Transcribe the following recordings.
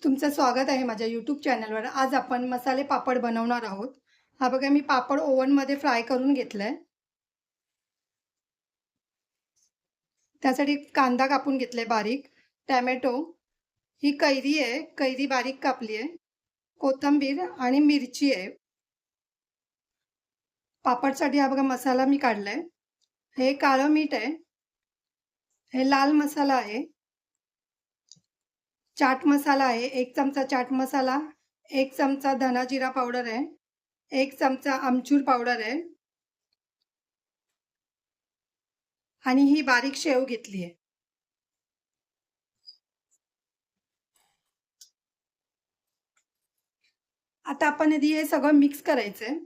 तुमचं स्वागत आहे माझ्या यूट्यूब चॅनलवर. आज आपण मसाले पापड बनवणार आहोत. हा बघा मी पापड ओव्हनमध्ये फ्राय करून घेतलाय. त्यासाठी कांदा कापून घेतलाय बारीक, टोमॅटो, ही कैरी आहे, कैरी बारीक कापली आहे, कोथिंबीर आणि मिरची आहे. पापडसाठी हा बघा मसाला मी काढलाय. हे काळं मीठ आहे, हे लाल मसाला आहे, चाट मसाला आहे, 1 चमचा चाट मसाला, 1 चमचा धना जिरा पावडर आहे, 1 चमचा आमचूर पावडर आहे आणि ही बारीक शेव घेतली आहे. आता आपण हे सगळं मिक्स करायचंय.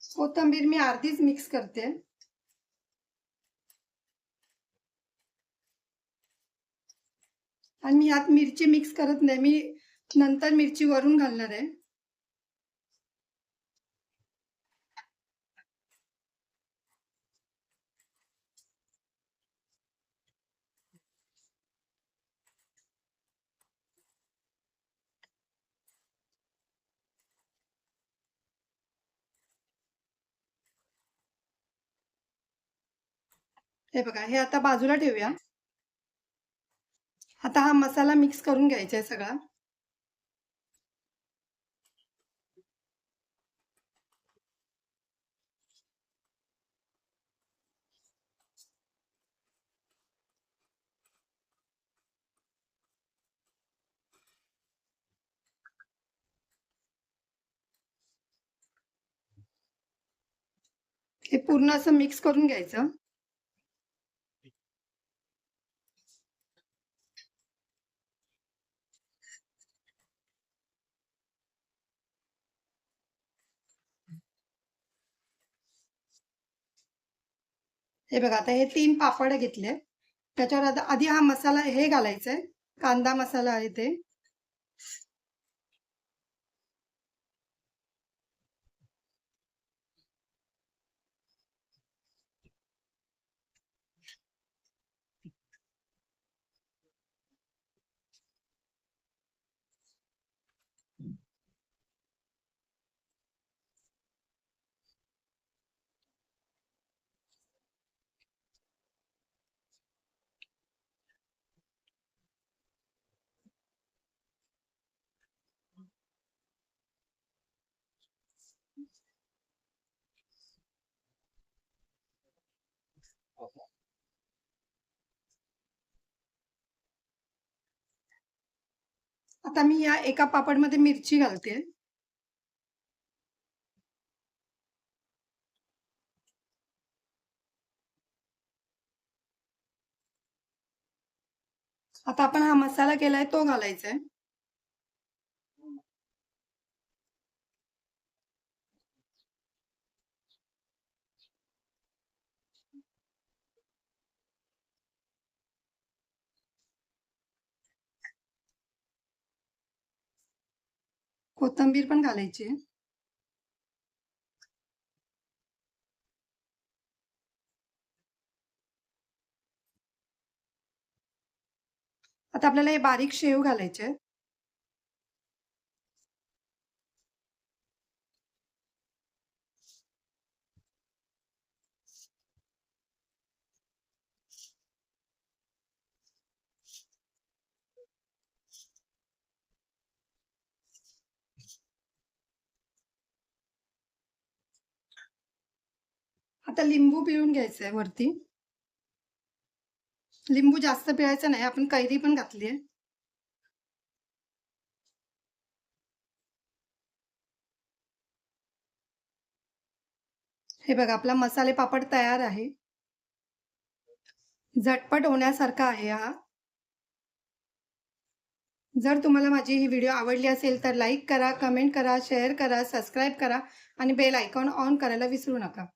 कोथिंबीर मी अर्धीच मिक्स करते. आणि मी यात मिरची मिक्स करत नाही, मी नंतर मिरची वरून घालणार आहे. हे बघा, हे आता बाजूला ठेवूया. आता हा मसाला मिक्स करून घ्यायचा आहे सगळा. हे पूर्ण असं मिक्स करून घ्यायचं. हे बघा, आता हे 3 पापड घेतले. त्याच्यावर आता आधी हा मसाला हे घालायचंय, कांदा मसाला आहे ते. आता मी या एका पापडमध्ये मिरची घालते. आता आपण हा मसाला केलाय तो घालायचा आहे. कोथिंबीर पण घालायची आहे. आता आपल्याला हे बारीक शेव घालायचे. आता लिंबू पिळून घ्यायचंय वरती. लिंबू जास्त पिळायचं नाही, आपण कैरी पण घातली आहे. हे बघा, आपला मसाले पापड तयार आहे. झटपट होण्यासारखा आहे हा. जर तुम्हाला माझी ही व्हिडिओ आवडली असेल तर लाईक करा, कमेंट करा, शेअर करा, सबस्क्राईब करा आणि बेल आयकॉन ऑन करायला विसरू नका.